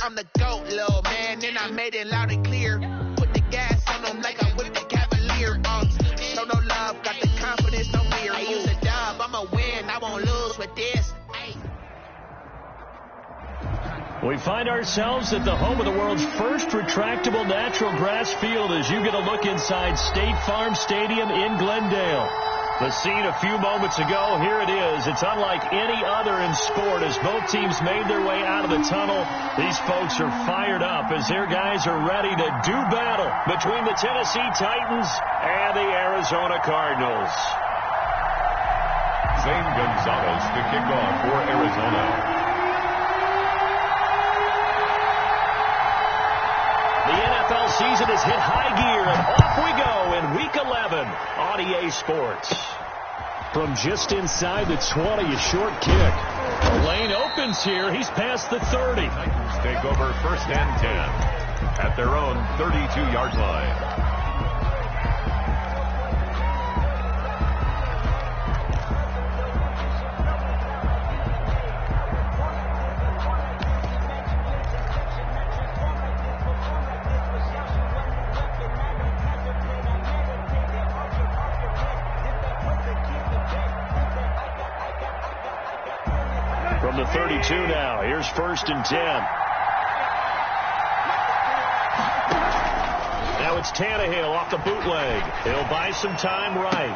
I'm the GOAT, little man, and I made it loud and clear. Put the gas on them like I'm with the Cavalier. Show no love, got the confidence, no fear. I use a dub, I'ma win, I won't lose with this. We find ourselves at the home of the world's first retractable natural grass field as you get a look inside State Farm Stadium in Glendale. The scene a few moments ago, here it is. It's unlike any other in sport as both teams made their way out of the tunnel. These folks are fired up as their guys are ready to do battle between the Tennessee Titans and the Arizona Cardinals. Zane Gonzalez to kick off for Arizona. The NFL season has hit high gear, and off we go in Week 11 on EA Sports. From just inside the 20, a short kick. The lane opens here. He's past the 30. Titans take over 1st and 10 at their own 32-yard line. From the 32 now, here's 1st and 10. Now it's Tannehill off the bootleg. He'll buy some time right.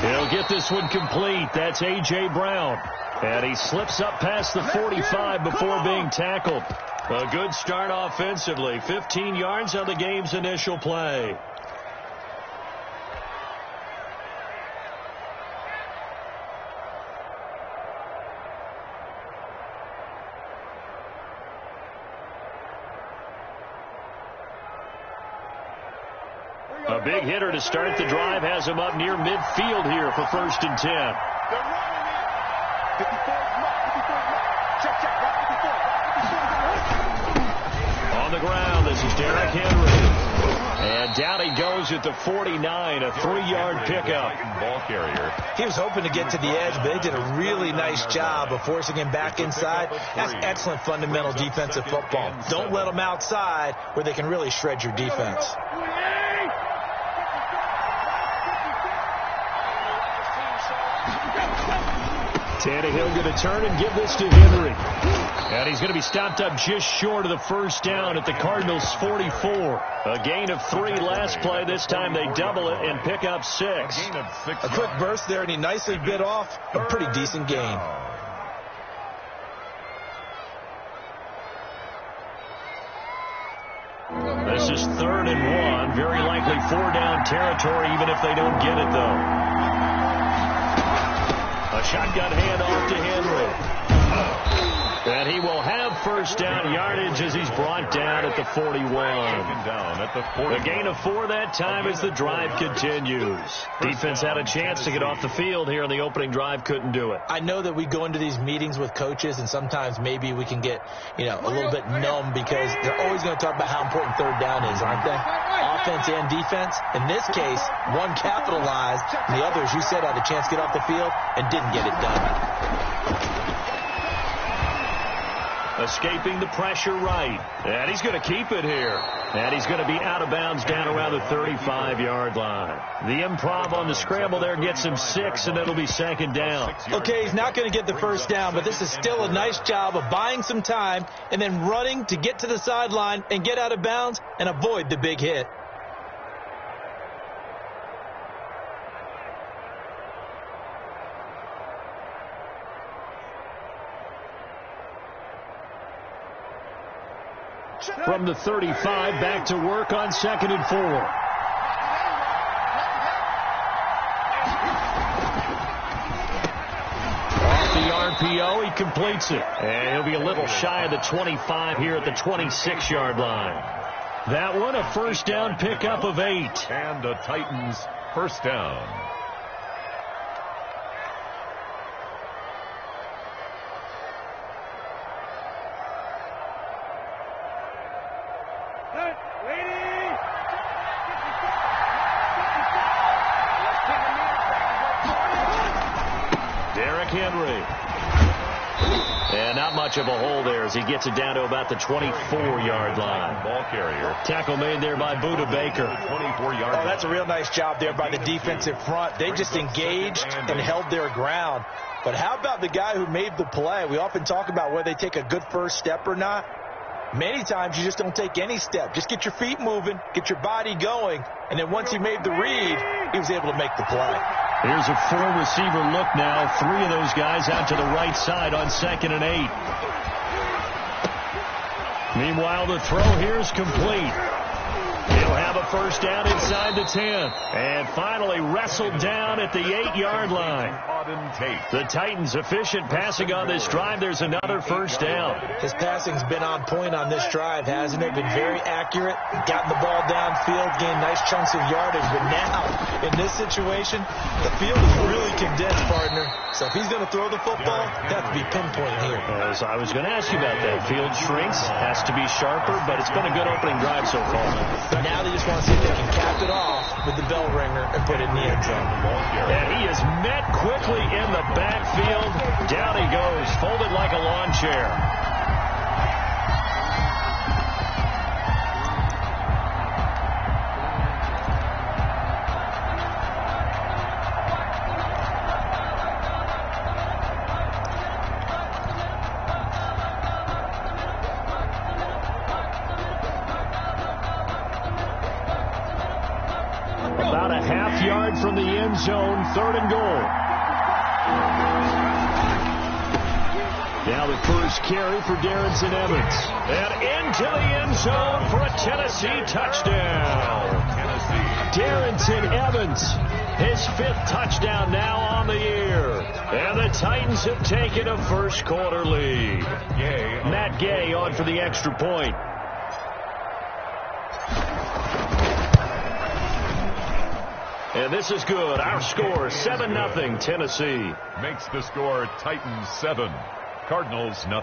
He'll get this one complete. That's A.J. Brown. And he slips up past the 45 before being tackled. A good start offensively. 15 yards on the game's initial play. A big hitter to start the drive has him up near midfield here for 1st and 10. On the ground, this is Derrick Henry. And down he goes at the 49, a 3-yard pickup. Ball carrier. He was hoping to get to the edge, but they did a really nice job of forcing him back inside. That's excellent fundamental defensive football. Don't let them outside where they can really shred your defense. Tannehill going to turn and give this to Henry. And he's going to be stopped up just short of the 1st down at the Cardinals' 44. A gain of 3 last play. This time they double it and pick up 6. A quick burst there, and he nicely bit off a pretty decent gain. This is 3rd and 1. Very likely 4-down territory, even if they don't get it, though. A shotgun handoff to Henry. And he will have 1st down yardage as he's brought down at the 41. A gain of 4 that time as the drive continues. Defense had a chance to get off the field here in the opening drive, couldn't do it. I know that we go into these meetings with coaches, and sometimes maybe we can get, a little bit numb because they're always going to talk about how important 3rd down is, aren't they? Offense and defense. In this case, one capitalized, and the other, as you said, had a chance to get off the field and didn't get it done. Escaping the pressure right. And he's going to keep it here. And he's going to be out of bounds down around the 35-yard line. The improv on the scramble there gets him 6, and it'll be 2nd down. Okay, he's not going to get the 1st down, but this is still a nice job of buying some time and then running to get to the sideline and get out of bounds and avoid the big hit. From the 35, back to work on 2nd and 4. Off the RPO, he completes it. And he'll be a little shy of the 25 here at the 26-yard line. That one, a 1st down pickup of 8. And the Titans' 1st down. much of a hole there as he gets it down to about the 24-yard line. Ball carrier. Tackle made there by Buda Baker. 24-yard line. That's a real nice job there by the defensive front. They just engaged and held their ground. But how about the guy who made the play? We often talk about whether they take a good first step or not. Many times you just don't take any step. Just get your feet moving, get your body going, and then once he made the read, he was able to make the play. Here's a four-receiver look now. Three of those guys out to the right side on 2nd and 8. Meanwhile, the throw here is complete. He'll have a first down inside the 10. And finally wrestled down at the 8-yard line. The Titans efficient passing on this drive. There's another first down. His passing's been on point on this drive, hasn't it? Been very accurate. Gotten the ball downfield, gained nice chunks of yardage. But now, in this situation, the field is really condensed, partner. So if he's going to throw the football, that would be pinpoint here. As I was going to ask you about that. Field shrinks, has to be sharper, but it's been a good opening drive so far. Now they just want to see if they can cap it off with the bell ringer and put it in the end zone. And he is met quickly in the backfield. Down he goes, folded like a lawn chair. About a half yard from the end zone, 3rd and goal. Now the first carry for Darrington Evans. And into the end zone for a Tennessee touchdown. Darrington Evans, his 5th touchdown now on the year. And the Titans have taken a first quarter lead. Matt Gay on for the extra point. And this is good. Our score, 7-0, Tennessee. Makes the score Titans 7, Cardinals 0.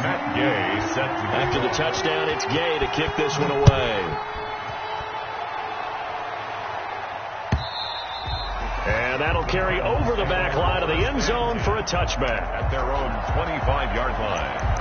Matt Gay set. After the touchdown, it's Gay to kick this one away. And that'll carry over the back line of the end zone for a touchback. At their own 25-yard line.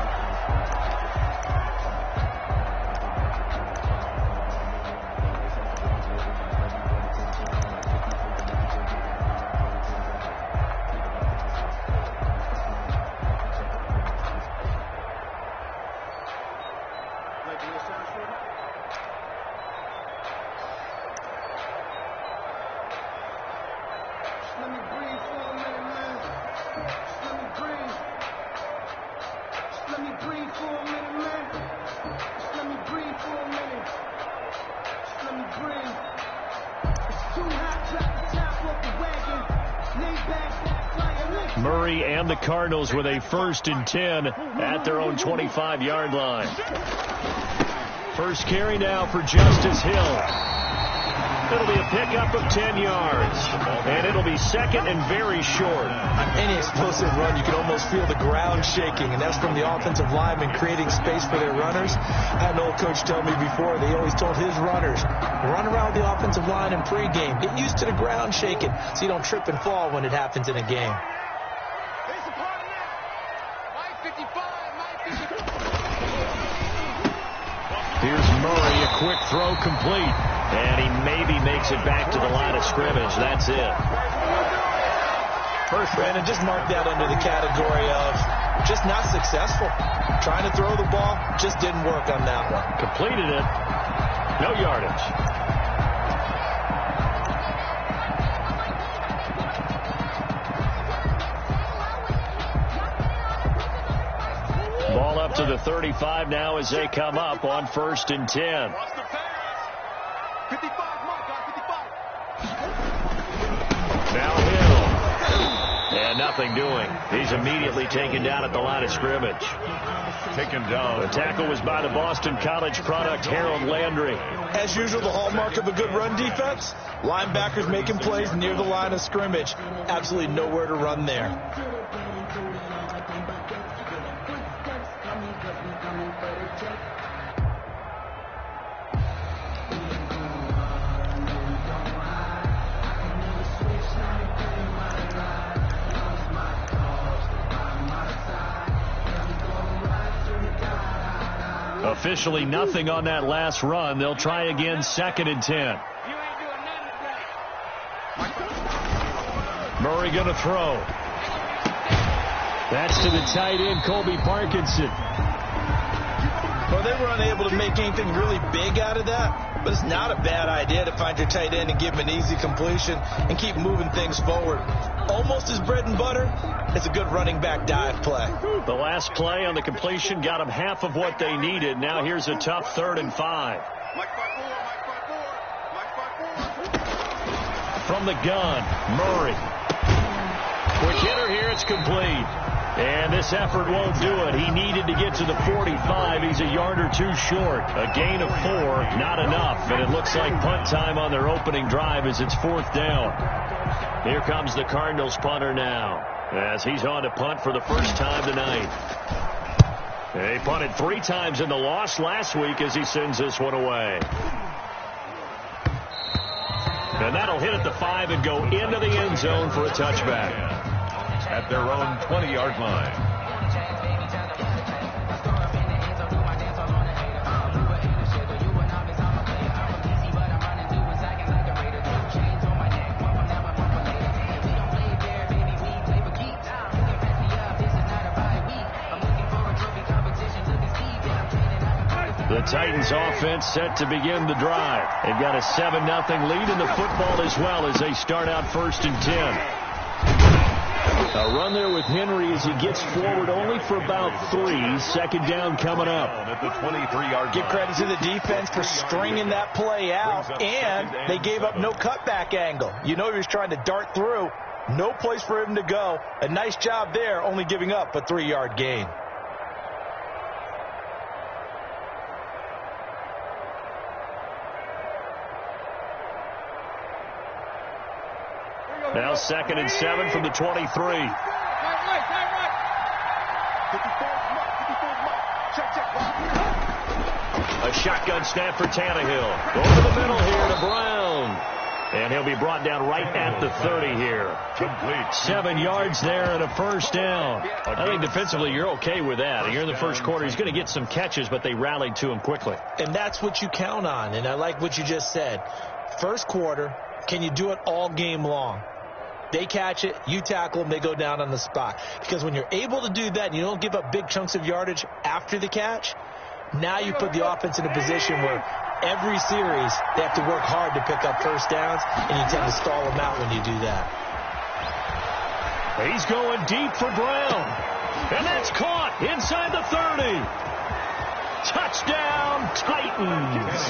Murray and the Cardinals with a 1st and 10 at their own 25-yard line. First carry now for Justice Hill. It'll be a pickup of 10 yards. And it'll be 2nd and very short. Any explosive run, you can almost feel the ground shaking, and that's from the offensive linemen creating space for their runners. I had an old coach tell me before, they always told his runners, run around the offensive line in pregame. Get used to the ground shaking so you don't trip and fall when it happens in a game. Here's Murray, a quick throw complete. And he maybe makes it back to the line of scrimmage. That's it. First, Brandon, just mark that under the category of just not successful. Trying to throw the ball, just didn't work on that one. Completed it. No yardage. Ball up to the 35 now as they come up on 1st and 10. Now Hill. And nothing doing. He's immediately taken down at the line of scrimmage. Taken down. The tackle was by the Boston College product, Harold Landry. As usual, the hallmark of a good run defense, linebackers making plays near the line of scrimmage. Absolutely nowhere to run there. Officially nothing on that last run. They'll try again, 2nd and 10. Murray going to throw. That's to the tight end, Colby Parkinson. Well, they were unable to make anything really big out of that, but it's not a bad idea to find your tight end and give him an easy completion and keep moving things forward. Almost his bread and butter. It's a good running back dive play. The last play on the completion got them half of what they needed. Now here's a tough 3rd and 5. From the gun, Murray. Quick hitter here, it's complete. And this effort won't do it. He needed to get to the 45. He's a yard or 2 short. A gain of 4, not enough. And it looks like punt time on their opening drive as it's 4th down. Here comes the Cardinals punter now, as he's on to punt for the first time tonight. They punted 3 times in the loss last week as he sends this one away. And that'll hit at the 5 and go into the end zone for a touchback. At their own 20-yard line. The Titans offense set to begin the drive. They've got a 7-0 lead in the football as well as they start out 1st and 10. A run there with Henry as he gets forward only for about 3. 2nd down coming up. At the 23-yard Give credit to the defense for stringing that play out, and they gave up no cutback angle. You know he was trying to dart through. No place for him to go. A nice job there, only giving up a 3-yard gain. Now 2nd and 7 from the 23. A shotgun snap for Tannehill. Over the middle here to Brown. And he'll be brought down right at the 30 here. Complete. 7 yards there and a 1st down. I think defensively you're okay with that. You're in the first quarter. He's going to get some catches, but they rallied to him quickly. And that's what you count on. And I like what you just said. First quarter, can you do it all game long? They catch it, you tackle them, they go down on the spot. Because when you're able to do that and you don't give up big chunks of yardage after the catch, now you put the offense in a position where every series they have to work hard to pick up 1st downs, and you tend to stall them out when you do that. He's going deep for Brown. And that's caught inside the 30. Touchdown, Titans.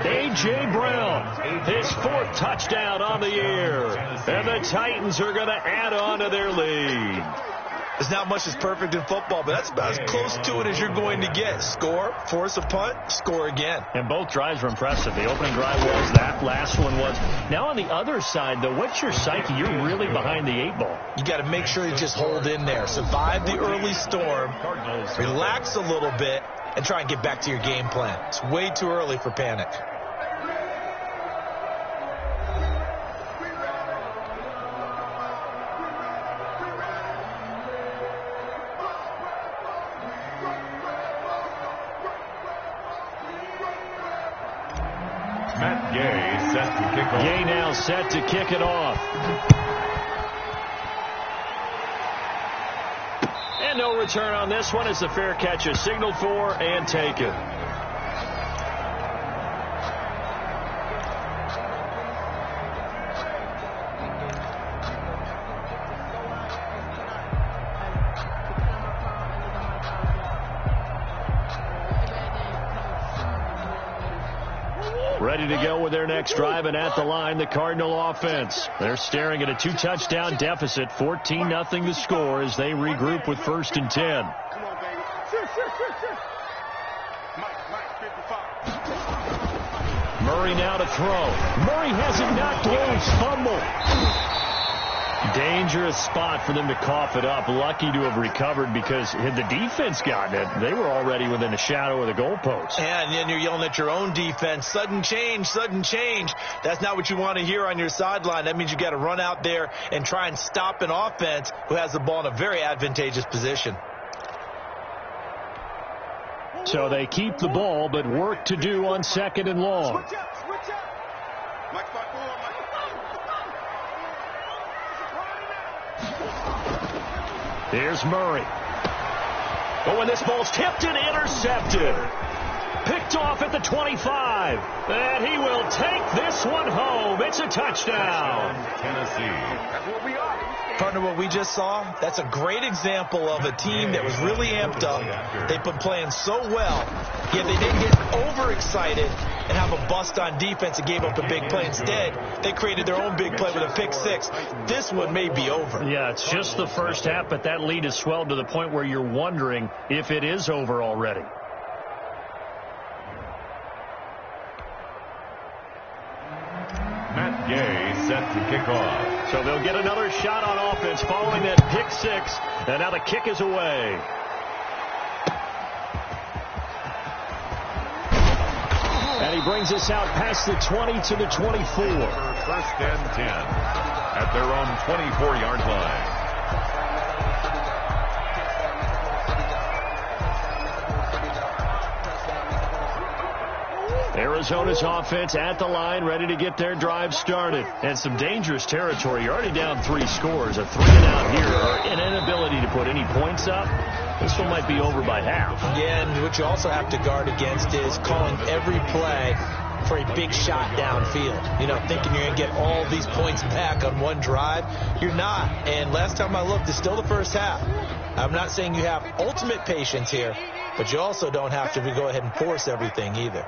A.J. Brown, his 4th touchdown on the year. And the Titans are going to add on to their lead. There's not much that's perfect in football, but that's about as close to it as you're going to get. Score, force a punt, score again. And both drives were impressive. The opening drive was, that last one was. Now on the other side, though, what's your psyche? You're really behind the 8 ball. You got to make sure you just hold in there. Survive the early storm, relax a little bit, and try and get back to your game plan. It's way too early for panic. Matt Gay set to kick off. Gay now set to kick it off. And no return on this one as the fair catch is signaled for and taken. Ready to go with their next drive, and at the line, the Cardinal offense. They're staring at a 2-touchdown deficit, 14-0 the score as they regroup with 1st and 10. Murray now to throw. Murray has it knocked loose. Fumble. Dangerous spot for them to cough it up. Lucky to have recovered because had the defense gotten it, they were already within a shadow of the goalpost. And then you're yelling at your own defense. Sudden change, sudden change. That's not what you want to hear on your sideline. That means you got to run out there and try and stop an offense who has the ball in a very advantageous position. So they keep the ball, but work to do on 2nd and long. Here's Murray. Oh, and this ball's tipped and intercepted. Picked off at the 25. And he will take this one home. It's a touchdown. Tennessee. That's what we are. Partner, what we just saw, that's a great example of a team that was really amped up. They've been playing so well, yet they didn't get overexcited and have a bust on defense and gave up a big play. Instead, they created their own big play with a pick six. This one may be over. Yeah, it's just the first half, but that lead has swelled to the point where you're wondering if it is over already. Matt Gay set to kick off. So they'll get another shot on offense following that pick six, and now the kick is away. And he brings us out past the 20 to the 24. First and 10 at their own 24-yard line. Arizona's offense at the line, ready to get their drive started. And some dangerous territory. You're already down 3 scores. A 3-and-out here, or an inability to put any points up. This one might be over by half. Yeah, and what you also have to guard against is calling every play for a big shot downfield. You know, thinking you're going to get all these points back on one drive. You're not. And last time I looked, it's still the first half. I'm not saying you have ultimate patience here, but you also don't have to go ahead and force everything either.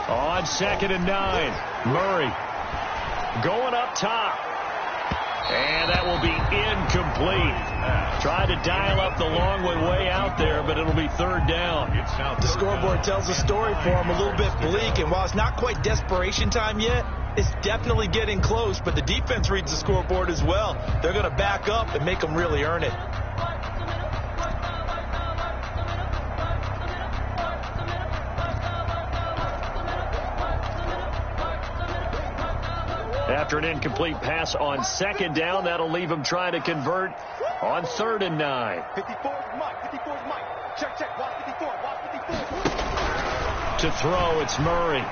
On 2nd and 9, Murray going up top. And that will be incomplete. Try to dial up the long one way out there, but it'll be 3rd down. The scoreboard tells the story for him, a little bit bleak, and while it's not quite desperation time yet, it's definitely getting close, but the defense reads the scoreboard as well. They're going to back up and make them really earn it. After an incomplete pass on 2nd down, that'll leave him trying to convert on 3rd and 9. 54's Mike. 54's Mike. Check. Watch 54. Watch 54. To throw, it's Murray.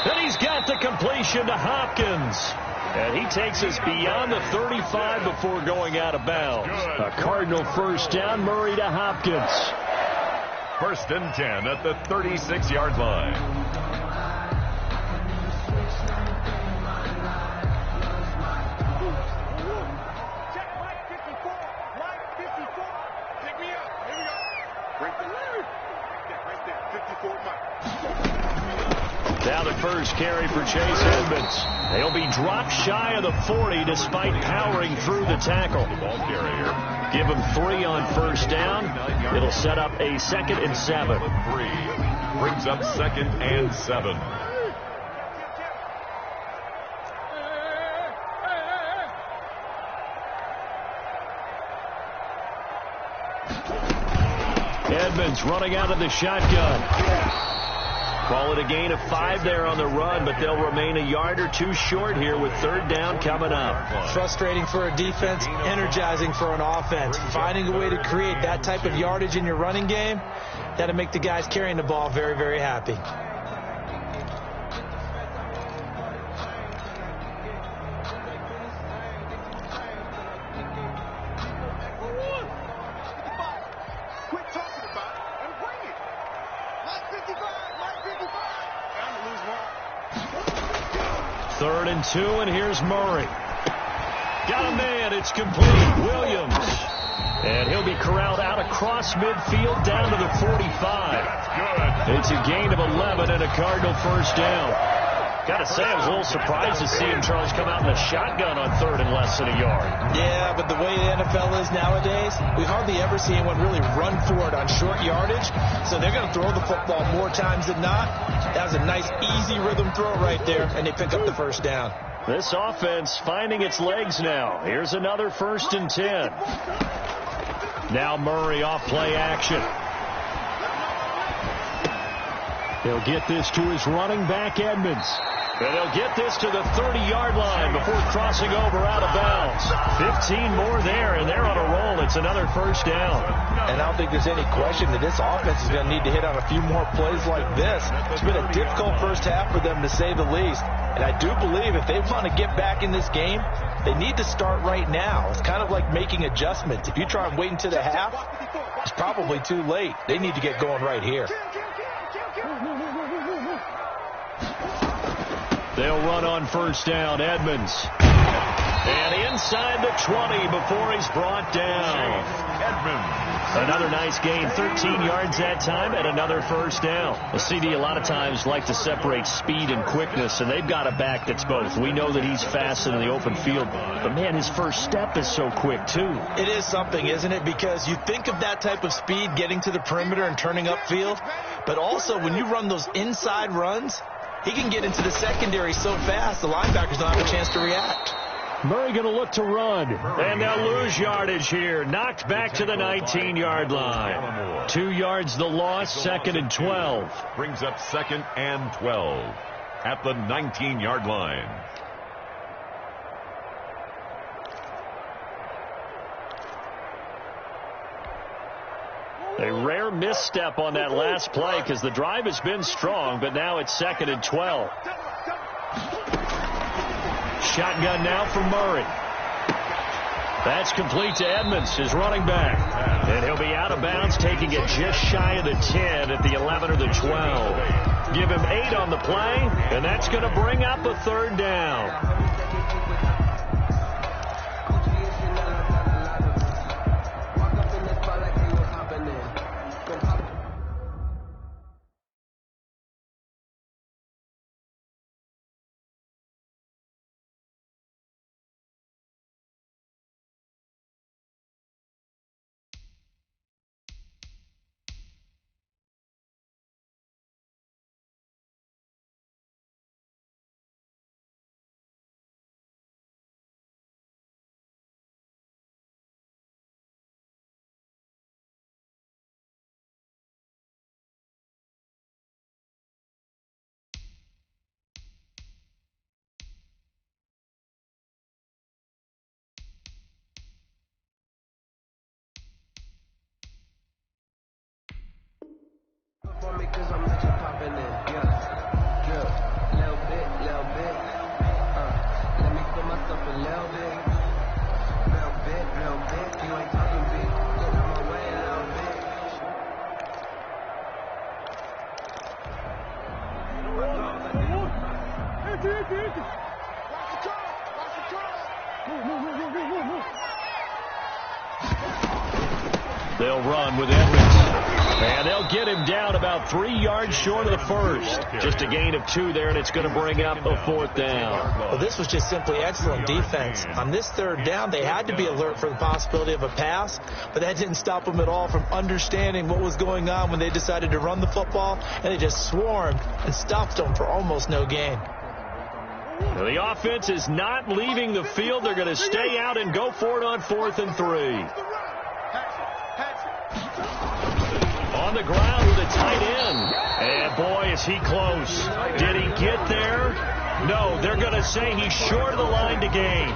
And he's got the completion to Hopkins. And he takes us beyond the 35 before going out of bounds. A Cardinal first down, Murray to Hopkins. 1st and 10 at the 36-yard line. Now the first carry for Chase Edmonds. He'll be dropped shy of the 40 despite powering through the tackle. Ball carrier. Give him 3 on 1st down. It'll set up a 2nd and 7. 3 brings up 2nd and 7. Edmonds running out of the shotgun. Call it a gain of 5 there on the run, but they'll remain a yard or 2 short here with 3rd down coming up. Frustrating for a defense, energizing for an offense. Finding a way to create that type of yardage in your running game, that'll make the guys carrying the ball very, very happy. Third and 2, and here's Murray. Got a man, it's complete. Williams. And he'll be corralled out across midfield down to the 45. It's a gain of 11 and a Cardinal first down. Got to say, I was a little surprised to see him, Charles, come out in a shotgun on 3rd and less than a yard. Yeah, but the way the NFL is nowadays, we hardly ever see anyone really run for it on short yardage. So they're going to throw the football more times than not. That was a nice, easy rhythm throw right there, and they pick up the first down. This offense finding its legs now. Here's another 1st and 10. Now Murray off play action. He'll get this to his running back, Edmonds. And they'll get this to the 30-yard line before crossing over out of bounds. 15 more there, and they're on a roll. It's another first down. And I don't think there's any question that this offense is going to need to hit on a few more plays like this. It's been a difficult first half for them, to say the least. And I do believe if they want to get back in this game, they need to start right now. It's kind of like making adjustments. If you try and wait until the half, it's probably too late. They need to get going right here. They'll run on first down. Edmonds. And inside the 20 before he's brought down. Edmonds. Another nice gain, 13 yards that time, and another first down. The CD a lot of times like to separate speed and quickness, and they've got a back that's both. We know that he's fast in the open field, but, man, his first step is so quick, too. It is something, isn't it? Because you think of that type of speed getting to the perimeter and turning upfield, but also when you run those inside runs, he can get into the secondary so fast the linebackers don't have a chance to react. Murray going to look to run, and they'll lose yardage here. Knocked back to the 19-yard line. 2 yards the loss, 2nd and 12. Brings up 2nd and 12 at the 19-yard line. A rare misstep on that last play because the drive has been strong, but now it's 2nd and 12. Shotgun now for Murray. That's complete to Edmonds, his running back. And he'll be out of bounds, taking it just shy of the 10 at the 11 or the 12. Give him 8 on the play, and that's going to bring up a third down. Because I'm rich and popping in, yeah, little bit, let me put myself a little bit, you ain't talking big, get on my way a little bit. They'll run with Edmonds. And they'll get him down about 3 yards short of the first. Just a gain of 2 there, and it's going to bring up a fourth down. Well, this was just simply excellent defense. On this third down, they had to be alert for the possibility of a pass, but that didn't stop them at all from understanding what was going on when they decided to run the football, and they just swarmed and stopped them for almost no gain. Now, the offense is not leaving the field. They're going to stay out and go for it on 4th and 3. On the ground with a tight end. And, boy, is he close. Did he get there? No, they're going to say he's short of the line to gain.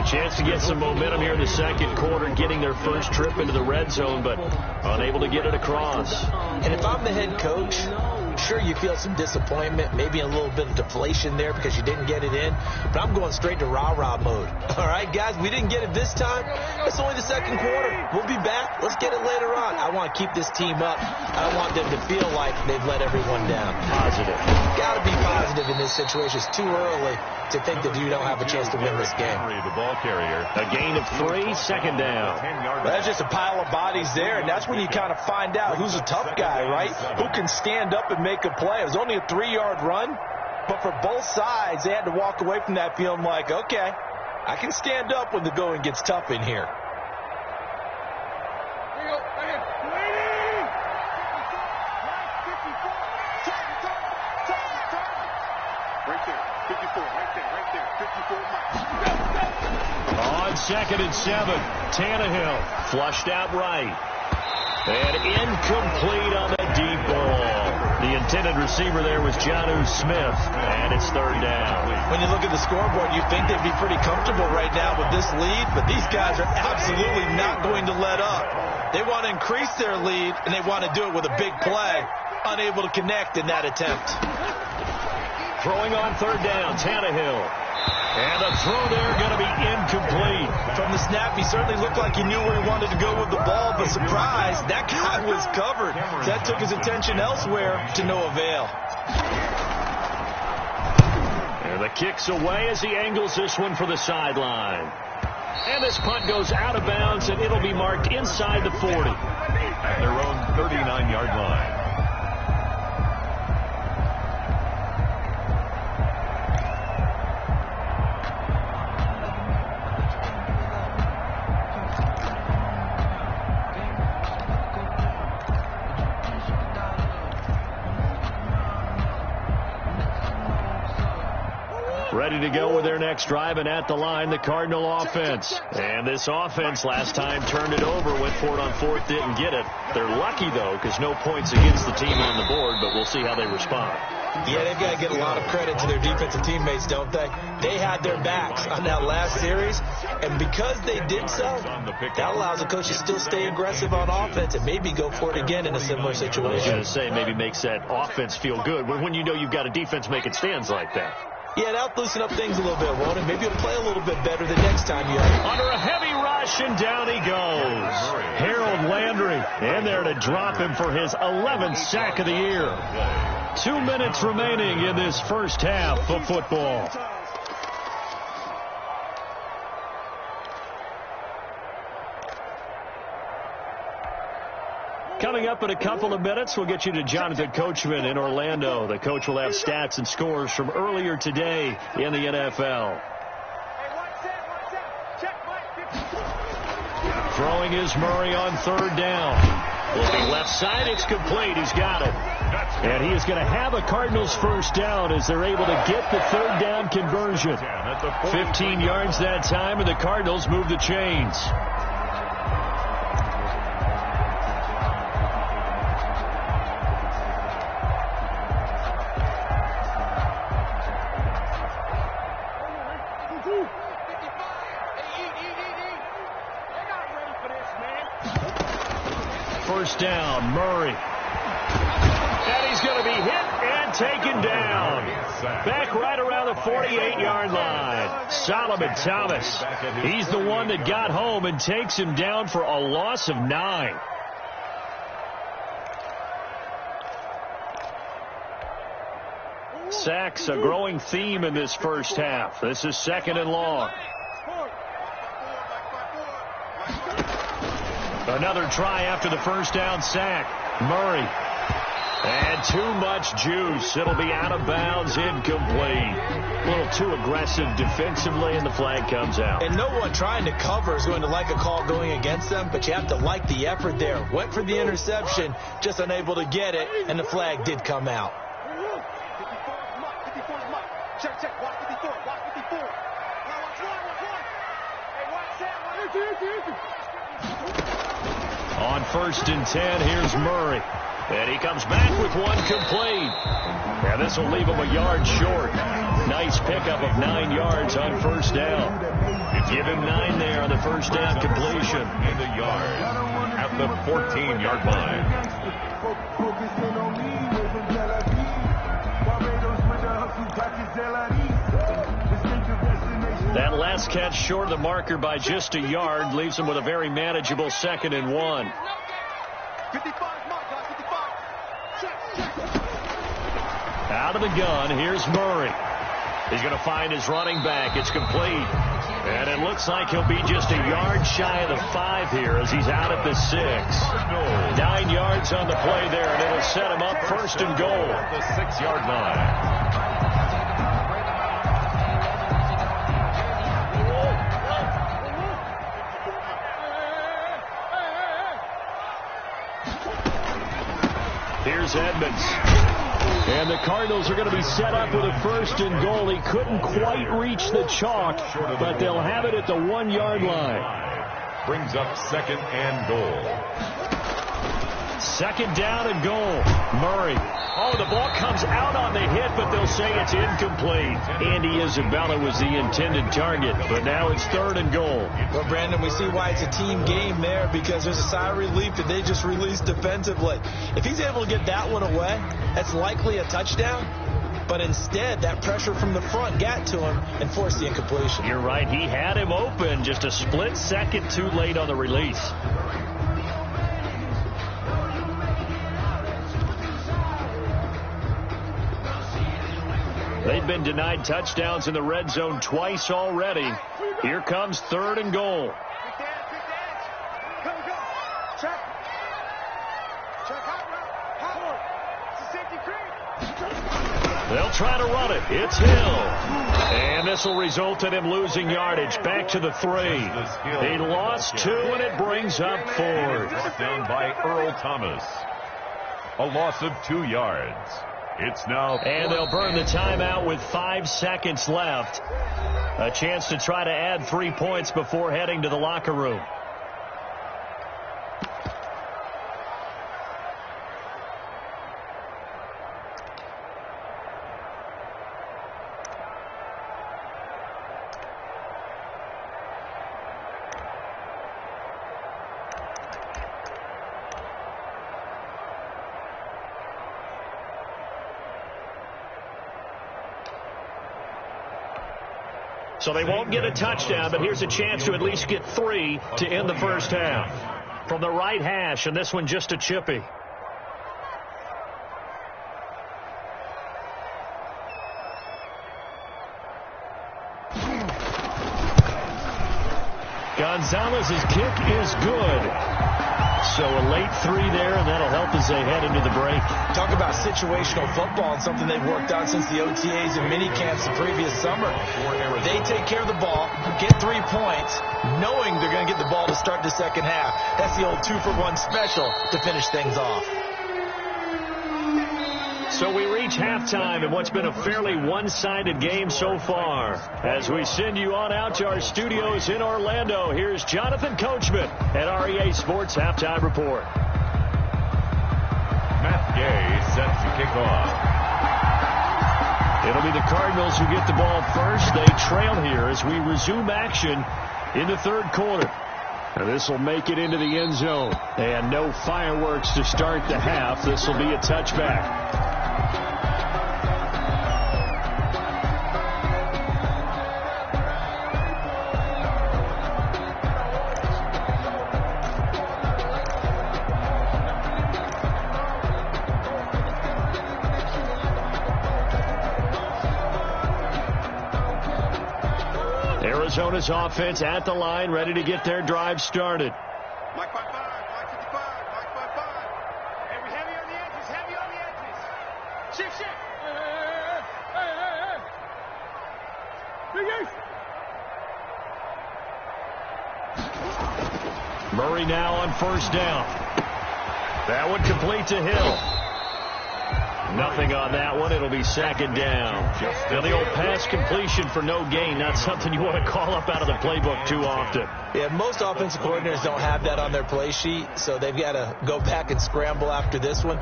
A chance to get some momentum here in the second quarter, getting their first trip into the red zone, but unable to get it across. And if I'm the head coach, sure you feel some disappointment, maybe a little bit of deflation there because you didn't get it in, but I'm going straight to rah-rah mode. All right, guys, we didn't get it this time. It's only the second quarter. We'll be back. Let's get it later on. I want to keep this team up. I don't want them to feel like they've let everyone down. Positive. Got to be positive in this situation. It's too early to think that you don't have a chance to win this game. The ball carrier. A gain of 3, second down. Well, that's just a pile of bodies there, and that's when you kind of find out who's a tough guy, right? Who can stand up and make a play. It was only a 3-yard run, but for both sides, they had to walk away from that feeling like, okay, I can stand up when the going gets tough in here. On 2nd and 7, Tannehill flushed out right. And incomplete on the deep ball. The intent intended receiver there was Jonnu Smith, and it's third down. When you look at the scoreboard, you think they'd be pretty comfortable right now with this lead, but these guys are absolutely not going to let up. They want to increase their lead, and they want to do it with a big play. Unable to connect in that attempt. Throwing on third down, Tannehill. And the throw there going to be incomplete. From the snap, he certainly looked like he knew where he wanted to go with the ball, but surprise, that guy was covered. That took his attention elsewhere to no avail. And the kick's away as he angles this one for the sideline. And this punt goes out of bounds, and it'll be marked inside the 40. At their own 39-yard line. Ready to go with their next drive, and at the line, the Cardinal offense. And this offense last time turned it over, went for it on fourth, didn't get it. They're lucky, though, because no points against the team on the board, but we'll see how they respond. Yeah, they've got to get a lot of credit to their defensive teammates, don't they? They had their backs on that last series, and because they did so, that allows the coach to still stay aggressive on offense and maybe go for it again in a similar situation. I was going to say, maybe makes that offense feel good when you know you've got a defense making stands like that. Yeah, that'll loosen up things a little bit, won't it? Maybe it'll play a little bit better the next time you have. Under a heavy rush, and down he goes. Harold Landry in there to drop him for his 11th sack of the year. 2 minutes remaining in this first half of football. Coming up in a couple of minutes, we'll get you to Jonathan Coachman in Orlando. The coach will have stats and scores from earlier today in the NFL. Throwing is Murray on third down. Looking left side, it's complete. He's got it. And he is going to have a Cardinals first down as they're able to get the third down conversion. 15 yards that time, and the Cardinals move the chains. First down, Murray. And he's going to be hit and taken down. Back right around the 48-yard line. Solomon Thomas. He's the one that got home and takes him down for a loss of 9. Sacks, a growing theme in this first half. This is second and long. Another try after the first down sack. Murray. And too much juice. It'll be out of bounds, incomplete. A little too aggressive defensively, and the flag comes out. And no one trying to cover is going to like a call going against them, but you have to like the effort there. Went for the interception, just unable to get it, and the flag did come out. On first and 10, here's Murray. And he comes back with one complete. And this will leave him a yard short. Nice pickup of 9 yards on first down. Give him 9 there on the first down completion. In the yard at the 14-yard line. That last catch short of the marker by just a yard leaves him with a very manageable 2nd and 1. Out of the gun, here's Murray. He's going to find his running back. It's complete. And it looks like he'll be just a yard shy of the 5 here as he's out at the 6. 9 yards on the play there, and it'll set him up first and goal. At the 6-yard line. Here's Edmonds. And the Cardinals are going to be set up with a first and goal. He couldn't quite reach the chalk, but they'll have it at the 1-yard line. Brings up 2nd and goal. Second down and goal. Murray. Oh, the ball comes out on the hit, but they'll say it's incomplete. Andy Isabella was the intended target, but now it's third and goal. Well, Brandon, we see why it's a team game there, because there's a sigh of relief that they just released defensively. If he's able to get that one away, that's likely a touchdown. But instead, that pressure from the front got to him and forced the incompletion. You're right. He had him open, just a split second too late on the release. They've been denied touchdowns in the red zone twice already. Here comes third and goal. They'll try to run it. It's Hill. And this will result in him losing yardage. Back to the 3. He lost 2, and it brings up 4. Brought down by Earl Thomas. A loss of 2 yards. It's now. And they'll burn the timeout with 5 seconds left. A chance to try to add 3 points before heading to the locker room. So they won't get a touchdown, but here's a chance to at least get 3 to end the first half. From the right hash, and this one just a chippy. Gonzalez's kick is good. So a late 3 there, and that'll help as they head into the break. Talk about situational football and something they've worked out since the OTAs and mini camps the previous summer. They take care of the ball, get 3 points, knowing they're going to get the ball to start the second half. That's the old 2-for-1 special to finish things off. So we reach halftime in what's been a fairly one-sided game so far. As we send you on out to our studios in Orlando, here's Jonathan Coachman at REA Sports Halftime Report. Matt Gay set to kick off. It'll be the Cardinals who get the ball first. They trail here as we resume action in the third quarter. And this will make it into the end zone. And no fireworks to start the half. This will be a touchback. Arizona's offense at the line, ready to get their drive started. Mike 5-5, Mike 55, Mike 5-5. And we heavy on the edges, heavy on the edges. Shift, shift. Big Murray now on first down. That one complete to Hill. Nothing on that one. It'll be second down. Now the old pass completion for no gain, not something you want to call up out of the playbook too often. Yeah, most offensive coordinators don't have that on their play sheet, so they've got to go back and scramble after this one.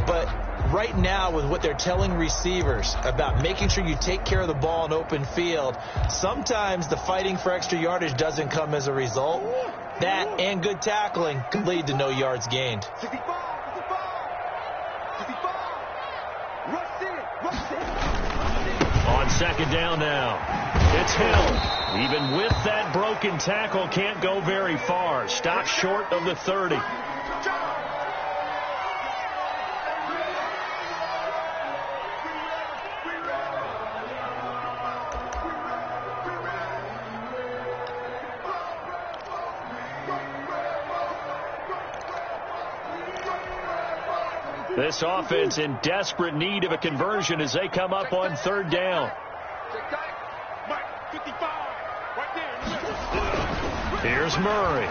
But right now, with what they're telling receivers about making sure you take care of the ball in open field, sometimes the fighting for extra yardage doesn't come as a result. That and good tackling could lead to no yards gained. 65, 65. On second down now, it's Hill. Even with that broken tackle, can't go very far. Stopped short of the 30. This offense in desperate need of a conversion as they come up on third down. Here's Murray.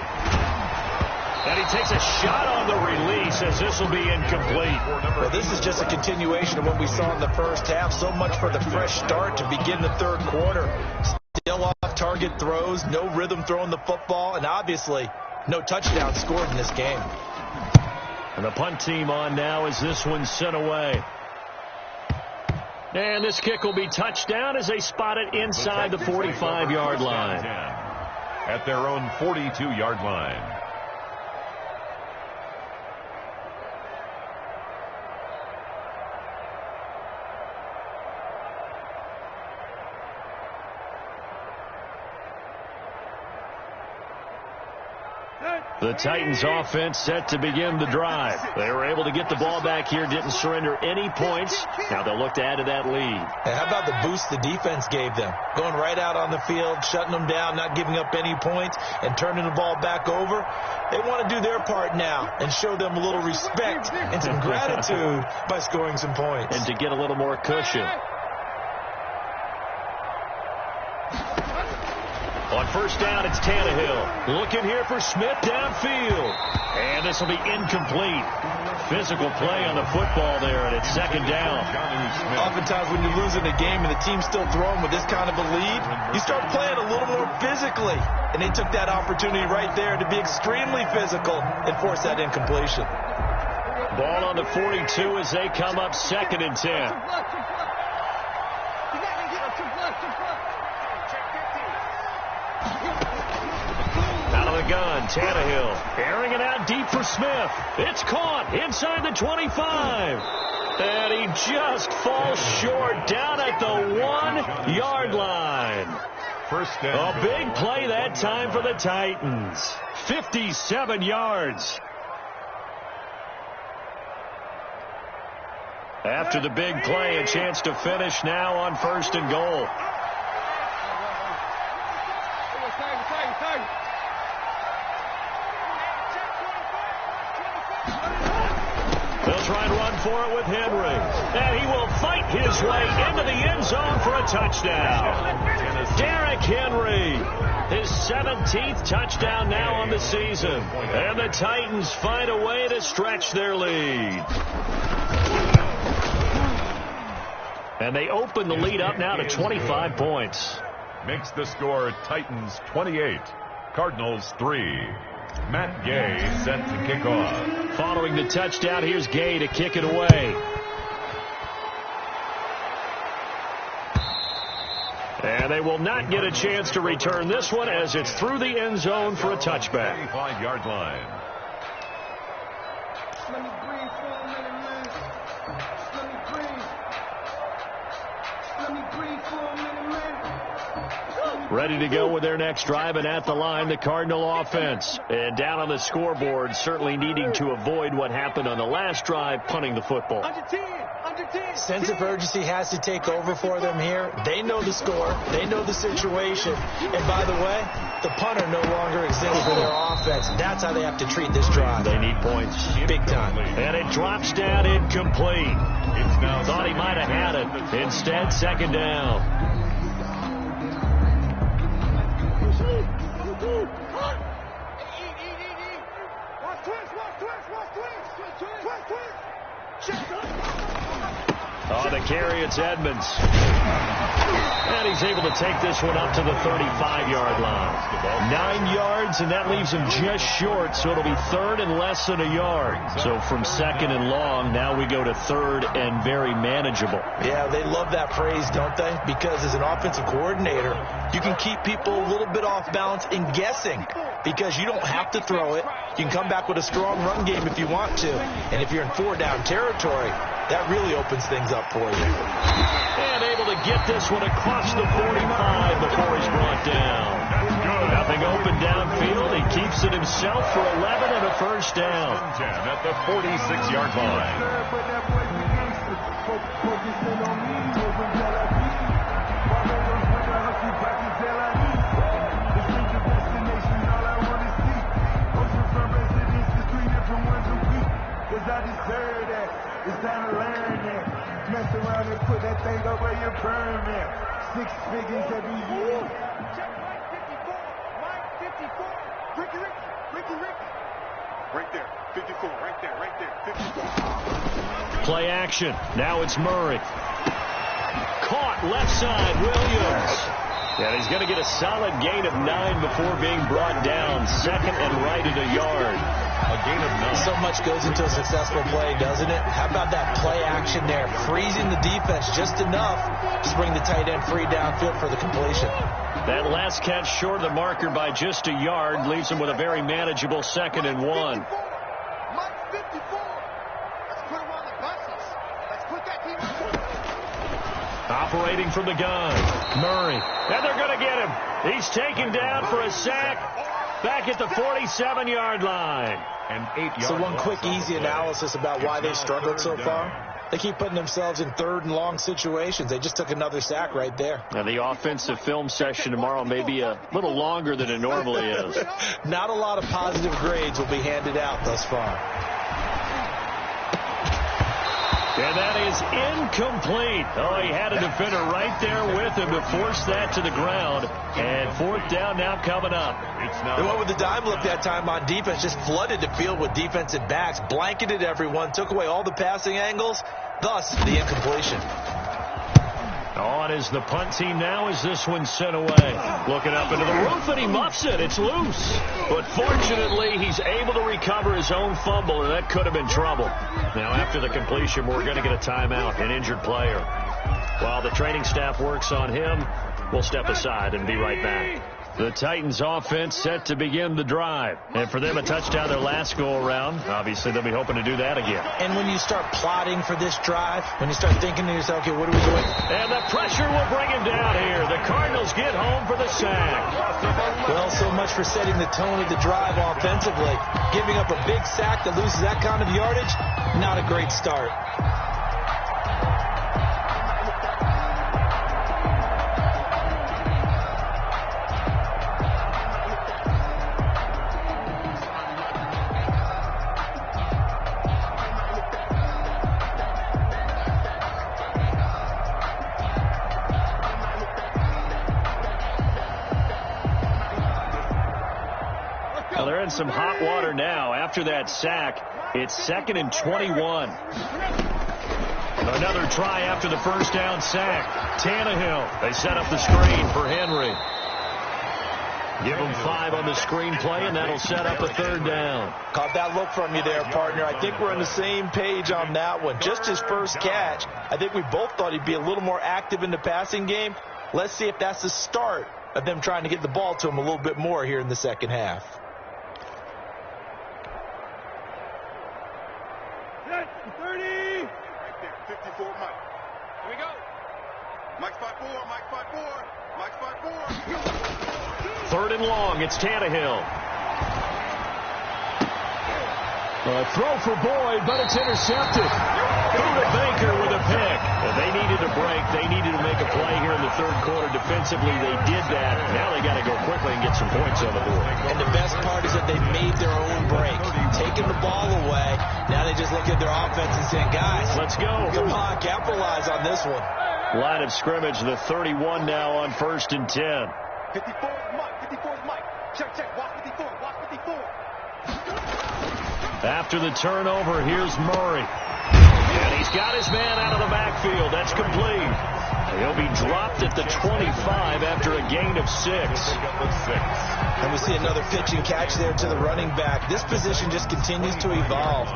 And he takes a shot on the release as this will be incomplete. Well, this is just a continuation of what we saw in the first half. So much for the fresh start to begin the third quarter. Still off target throws, no rhythm throwing the football, and obviously no touchdown scored in this game. And the punt team on now as this one's sent away. And this kick will be touchdown as they spot it inside the 45-yard line. At their own 42-yard line. The Titans offense set to begin the drive. They were able to get the ball back here, didn't surrender any points. Now they'll look to add to that lead. And how about the boost the defense gave them? Going right out on the field, shutting them down, not giving up any points, and turning the ball back over. They want to do their part now and show them a little respect and some gratitude by scoring some points. And to get a little more cushion. On first down, it's Tannehill. Looking here for Smith downfield. And this will be incomplete. Physical play on the football there, and it's second down. Oftentimes when you're losing a game and the team's still throwing with this kind of a lead, you start playing a little more physically. And they took that opportunity right there to be extremely physical and force that incompletion. Ball on the 42 as they come up 2nd and 10. Out of the gun, Tannehill airing it out deep for Smith. It's caught inside the 25. And he just falls short down at the 1-yard line. First down. A big play that time for the Titans. 57 yards. After the big play, a chance to finish now on 1st and goal. They'll try and run for it with Henry. And he will fight his way into the end zone for a touchdown. Derrick Henry, his 17th touchdown now on the season. And the Titans find a way to stretch their lead. And they open the lead up now to 25 points. Makes the score Titans 28, Cardinals 3. Matt Gay set to kick off. Following the touchdown, here's Gay to kick it away. And they will not get a chance to return this one as it's through the end zone for a touchback. 35-yard line. Let me breathe for a minute, man. Let me breathe. Let me breathe for a minute, man. Ready to go with their next drive, and at the line, the Cardinal offense. And down on the scoreboard, certainly needing to avoid what happened on the last drive, punting the football. Under 10. Under 10. Sense of urgency has to take over for them here. They know the score. They know the situation. And by the way, the punter no longer exists for their offense. That's how they have to treat this drive. They need points. Big time. And it drops down incomplete. Thought he might have had it. Instead, 2nd down. Oh, the carry, it's Edmonds. And he's able to take this one up to the 35-yard line. 9 yards, and that leaves him just short, so it'll be 3rd and less than a yard. So from 2nd and long, now we go to 3rd and very manageable. Yeah, they love that phrase, don't they? Because as an offensive coordinator, you can keep people a little bit off balance and guessing because you don't have to throw it. You can come back with a strong run game if you want to. And if you're in 4-down territory, that really opens things up for you. And able to get this one across the 45 before he's brought down. Nothing open downfield. He keeps it himself for 11 and a 1st down. At the 46-yard line. It's time to learn that. Mess around and put that thing up where you burn it. 6 figures every year. Check Mike 54. Mike 54. Ricky. Right there. 54. Right there. 54. Play action. Now it's Murray. Caught left side. Williams. And he's going to get a solid gain of 9 before being brought down. 2nd and right at a yard. A gain of 9. So much goes into a successful play, doesn't it? How about that play action there? Freezing the defense just enough to bring the tight end free downfield for the completion. That last catch short of the marker by just a yard leaves him with a very manageable 2nd and 1. Operating from the gun, Murray. And they're going to get him. He's taken down for a sack back at the 47-yard line. And 8 yards. So one quick, easy analysis about why they struggled so far. They keep putting themselves in 3rd and long situations. They just took another sack right there. Now, the offensive film session tomorrow may be a little longer than it normally is. Not a lot of positive grades will be handed out thus far. And that is incomplete. Oh, he had a defender right there with him to force that to the ground. And 4th down now coming up. They went with the dime look that time on defense, just flooded the field with defensive backs, blanketed everyone, took away all the passing angles, thus the incompletion. On is the punt team now as this one sent away. Looking up into the roof, and he muffs it. It's loose. But fortunately, he's able to recover his own fumble, and that could have been trouble. Now, after the completion, we're going to get a timeout, an injured player. While the training staff works on him, we'll step aside and be right back. The Titans offense set to begin the drive. And for them, a touchdown their last go-around. Obviously, they'll be hoping to do that again. And when you start plotting for this drive, when you start thinking to yourself, okay, what are we doing? And the pressure will bring him down here. The Cardinals get home for the sack. Well, so much for setting the tone of the drive offensively. Giving up a big sack that loses that kind of yardage, not a great start. Well, they're in some hot water now. After that sack, it's 2nd and 21. Another try after the first down sack. Tannehill. They set up the screen for Henry. Give him 5 on the screen play, and that'll set up a 3rd down. Caught that look from you there, partner. I think we're on the same page on that one. Just his first catch. I think we both thought he'd be a little more active in the passing game. Let's see if that's the start of them trying to get the ball to him a little bit more here in the second half. 30. Right there, 54 Mike. Here we go. Mike's 5-4, Mike 5-4, Mike's 5-4. 3rd and long, it's Tannehill. A throw for Boyd, but it's intercepted. Buda Baker with a pick. They needed a break. They needed to make a play here in the 3rd quarter. Defensively, they did that. Now they got to go quickly and get some points on the board. And the best part is that they made their own break. Taking the ball away. Now they just look at their offense and say, guys, let's go. Come on, capitalize on this one. Line of scrimmage, the 31 now on 1st and 10. 54 is Mike, 54 is Mike. Check, watch 54, watch 54. After the turnover, here's Murray. And he's got his man out of the backfield. That's complete. He'll be dropped at the 25 after a gain of 6. And we see another pitch and catch there to the running back. This position just continues to evolve.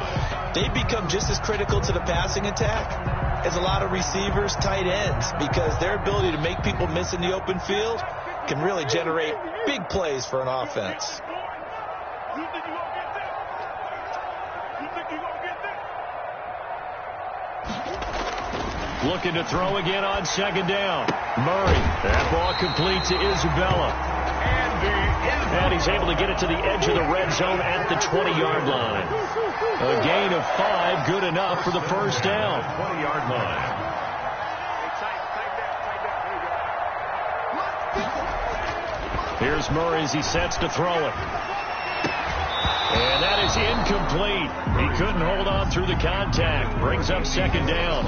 They become just as critical to the passing attack as a lot of receivers, tight ends, because their ability to make people miss in the open field can really generate big plays for an offense. Looking to throw again on 2nd down. Murray. That ball complete to Isabella. And he's able to get it to the edge of the red zone at the 20-yard line. A gain of 5, good enough for the first down. 20-yard line. Here's Murray as he sets to throw it. And that is incomplete. He couldn't hold on through the contact. Brings up 2nd down.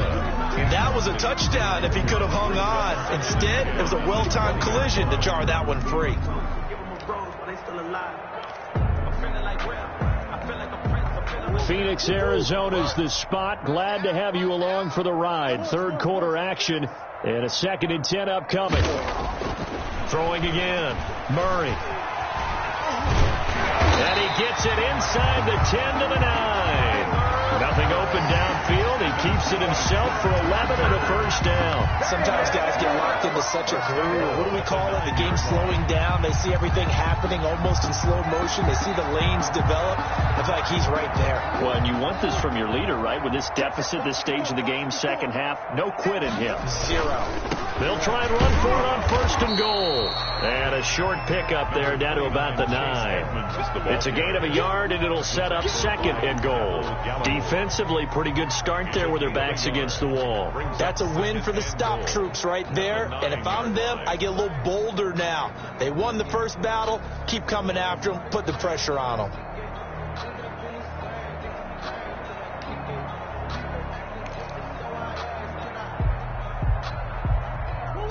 That was a touchdown if he could have hung on. Instead, it was a well-timed collision to jar that one free. Phoenix, Arizona's the spot. Glad to have you along for the ride. 3rd quarter action and a 2nd and 10 upcoming. Throwing again. Murray. And he gets it inside the 10 to the 9. Nothing open downfield. He keeps it himself for 11 and a first down. Sometimes guys get locked into such a groove. What do we call it? The game's slowing down. They see everything happening almost in slow motion. They see the lanes develop. I feel like he's right there. Well, and you want this from your leader, right? With this deficit, this stage of the game, second half, no quit in him. Zero. They'll try and run for it on first and goal. And a short pickup there down to about the 9. It's a gain of a yard, and it'll set up second and goal. Defensively, pretty good start there with their backs against the wall. That's a win for the stop troops right there. And if I'm them, I get a little bolder now. They won the first battle. Keep coming after them. Put the pressure on them.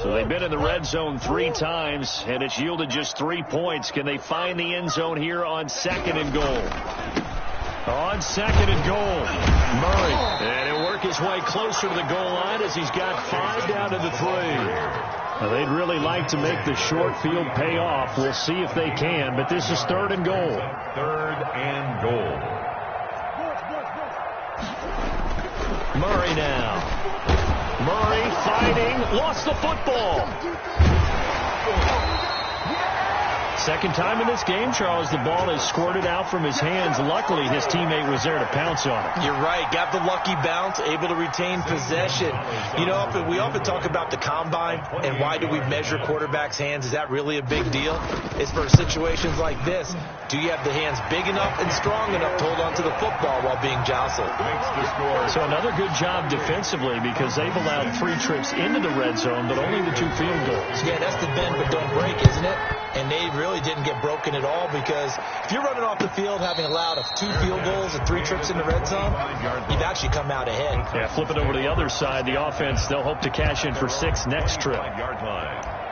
So they've been in the red zone 3 times, and it's yielded just 3 points. Can they find the end zone here on second and goal? On second and goal, Murray. And he'll work his way closer to the goal line as he's got 5 down to the 3. Now, they'd really like to make the short field pay off. We'll see if they can, but this is third and goal. Third and goal. Murray now. Murray fighting, lost the football. Second time in this game, Charles, the ball has squirted out from his hands. Luckily, his teammate was there to pounce on it. You're right. Got the lucky bounce, able to retain possession. You know, we often talk about the combine and why do we measure quarterbacks' hands. Is that really a big deal? It's for situations like this. Do you have the hands big enough and strong enough to hold on to the football while being jostled? So another good job defensively because they've allowed 3 trips into the red zone, but only the 2 field goals. Yeah, that's the bend but don't break, isn't it? And they really didn't get broken at all because if you're running off the field having allowed 2 field goals and 3 trips in the red zone, you've actually come out ahead. Yeah, flip it over to the other side. The offense, they'll hope to cash in for 6 next trip. Yard line.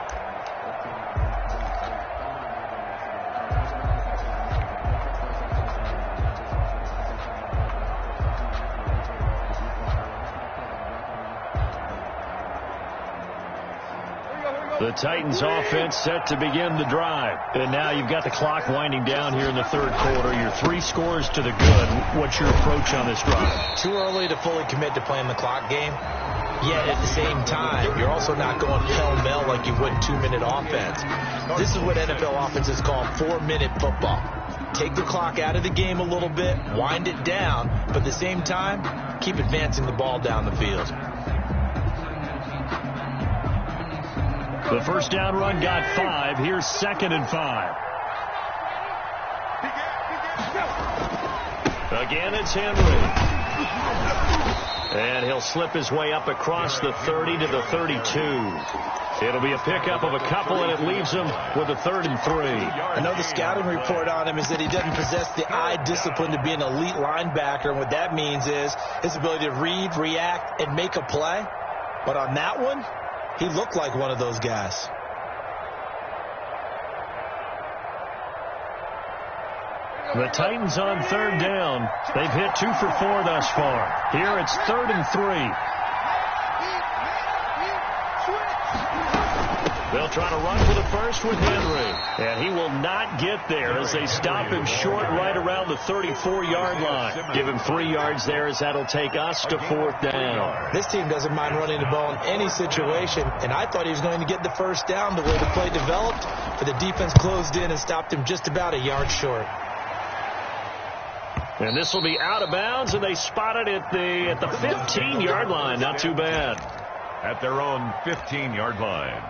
The Titans offense set to begin the drive. And now you've got the clock winding down here in the third quarter. You're 3 scores to the good. What's your approach on this drive? Too early to fully commit to playing the clock game. Yet at the same time, you're also not going pell-mell like you would in 2-minute offense. This is what NFL offenses call 4-minute football. Take the clock out of the game a little bit, wind it down, but at the same time, keep advancing the ball down the field. The first down run got 5. Here's 2nd and 5. Again, it's Henry. And he'll slip his way up across the 30 to the 32. It'll be a pickup of a couple, and it leaves him with a 3rd and 3. I know the scouting report on him is that he doesn't possess the eye discipline to be an elite linebacker, and what that means is his ability to read, react, and make a play. But on that one, he looked like one of those guys. The Titans on 3rd down. They've hit 2 for 4 thus far. Here it's 3rd and 3. They'll try to run for the first with Henry. And he will not get there as they stop him short right around the 34-yard line. Give him 3 yards there as that'll take us to 4th down. This team doesn't mind running the ball in any situation, and I thought he was going to get the first down the way the play developed, but the defense closed in and stopped him just about a yard short. And this will be out of bounds, and they spot it at the 15-yard line. Not too bad. At their own 15-yard line.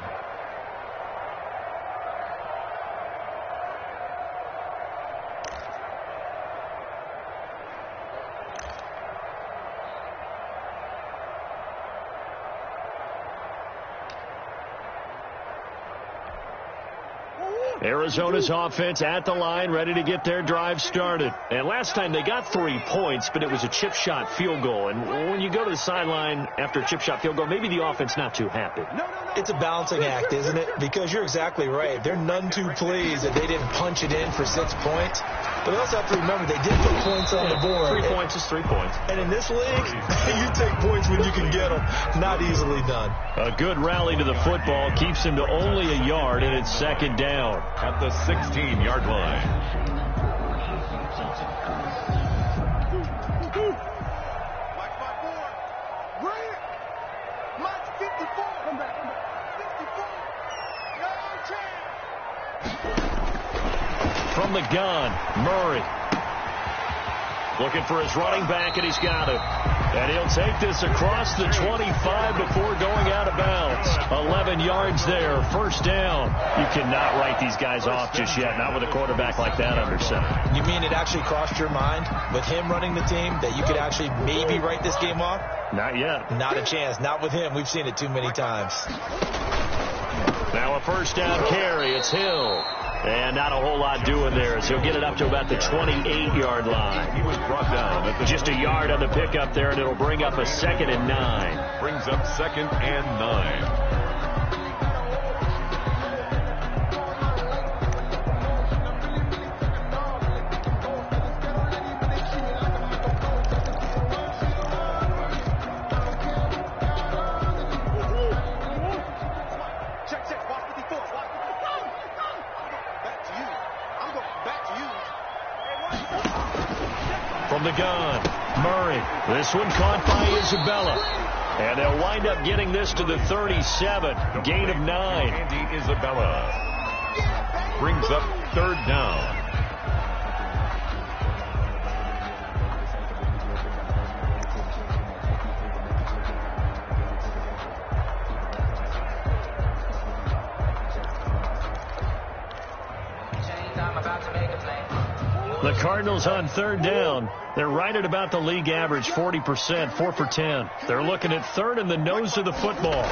Arizona's offense at the line, ready to get their drive started. And last time they got 3 points, but it was a chip shot field goal. And when you go to the sideline after a chip shot field goal, maybe the offense not too happy. It's a balancing act, isn't it? Because you're exactly right. They're none too pleased that they didn't punch it in for 6 points. But we also have to remember they did put points on the board. 3 points is 3 points. And in this league, you take points when you can get them. Not easily done. A good rally to the football keeps him to only a yard, and it's 2nd down. At the 16-yard line. Mike's 54. Come back. 54. From the gun, Murray. Looking for his running back, and he's got it. And he'll take this across the 25 before going out of bounds. 11 yards there, first down. You cannot write these guys off just yet, not with a quarterback like that under center. You mean it actually crossed your mind with him running the team that you could actually maybe write this game off? Not yet. Not a chance. Not with him. We've seen it too many times. Now a first down carry. It's Hill. And not a whole lot doing there as he'll get it up to about the 28-yard line. He was brought down at Just a yard on the pickup there, and it'll bring up a 2nd and 9. brings up 2nd and 9. From the gun, Murray. This one caught by Isabella. And they'll wind up getting this to the 37. Gain of 9. Andy Isabella brings up 3rd down. The Cardinals on 3rd down. They're right at about the league average, 40%, 4 for 10. They're looking at 3rd in the nose of the football.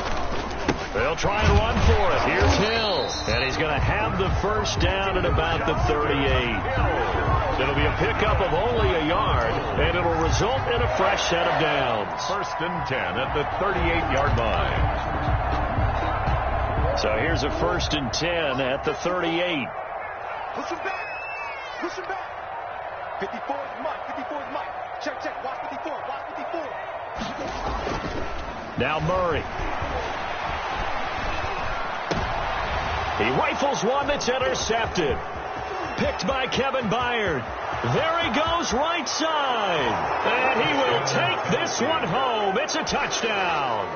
They'll try and run for it. Here's Hill. And he's going to have the first down at about the 38. It'll be a pickup of only a yard, and it'll result in a fresh set of downs. 1st and 10 at the 38-yard line. So here's a 1st and 10 at the 38. Push him back. 54 is Mike. 54 is Mike. Check. Watch 54. Watch 54. Now Murray. He rifles one that's intercepted. Picked by Kevin Byard. There he goes right side. And he will take this one home. It's a touchdown.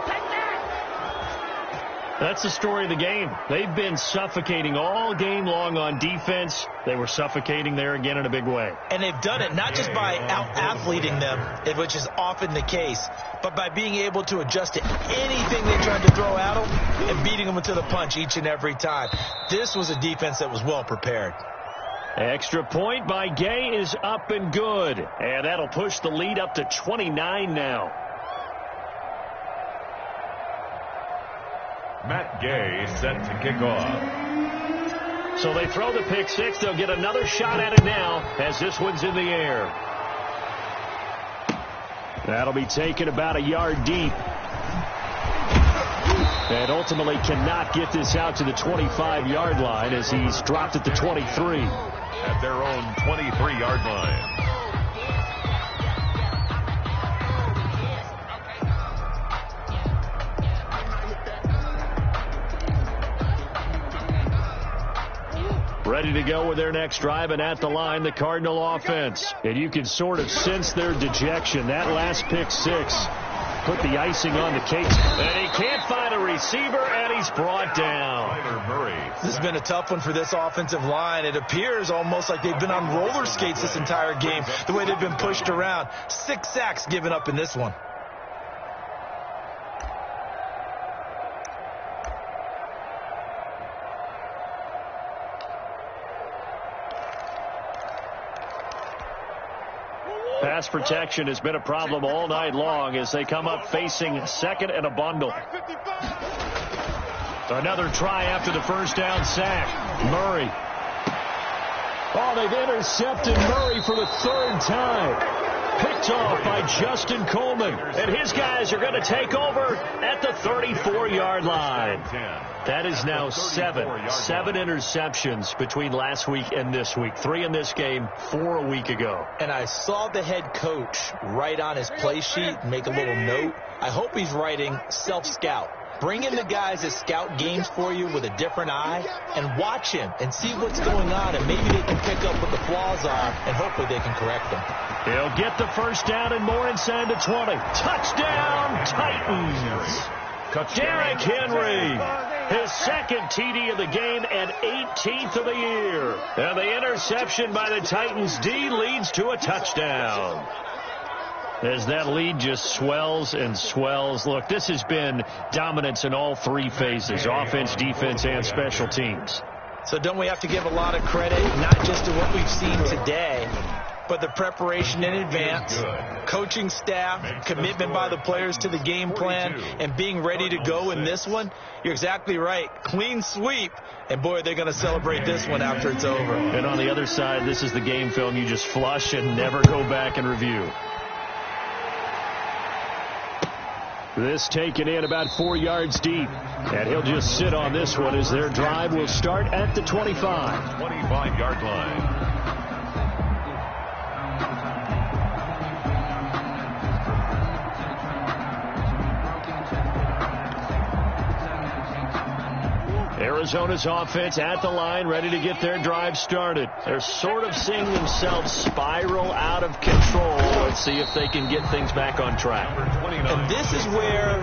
That's the story of the game. They've been suffocating all game long on defense. They were suffocating there again in a big way. And they've done it not just by out-athleting them, which is often the case, but by being able to adjust to anything they tried to throw at them and beating them to the punch each and every time. This was a defense that was well prepared. Extra point by Gay is up and good. And that'll push the lead up to 29 now. Matt Gay set to kick off. So they throw the pick six. They'll get another shot at it now as this one's in the air. That'll be taken about a yard deep. And ultimately cannot get this out to the 25-yard line as he's dropped at the 23. At their own 23-yard line. Ready to go with their next drive, and at the line, the Cardinal offense. And you can sort of sense their dejection. That last pick six put the icing on the cake. And he can't find a receiver, and he's brought down. This has been a tough one for this offensive line. It appears almost like they've been on roller skates this entire game, the way they've been pushed around. 6 sacks given up in this one. Pass protection has been a problem all night long as they come up facing second and a bundle. Another try after the first down sack. Murray. Oh, they've intercepted Murray for the third time. Picked off by Justin Coleman. And his guys are going to take over at the 34-yard line. That is now 7 interceptions between last week and this week. 3 in this game, 4 a week ago. And I saw the head coach write on his play sheet, make a little note. I hope he's writing self-scout. Bring in the guys that scout games for you with a different eye and watch him and see what's going on, and maybe they can pick up what the flaws are and hopefully they can correct them. He'll get the first down and more inside the 20. Touchdown, Titans! Derrick Henry, his second TD of the game and 18th of the year. And the interception by the Titans D leads to a touchdown. As that lead just swells and swells. Look, this has been dominance in all three phases, offense, defense, and special teams. So don't we have to give a lot of credit, not just to what we've seen today, but the preparation in advance, coaching staff, commitment by the players to the game plan, and being ready to go in this one? You're exactly right. Clean sweep, and boy, they're going to celebrate this one after it's over. And on the other side, this is the game film you just flush and never go back and review. This taken in about 4 yards deep. And he'll just sit on this one as their drive will start at the 25. 25-yard line. Arizona's offense at the line, ready to get their drive started. They're sort of seeing themselves spiral out of control. Let's see if they can get things back on track. And this is where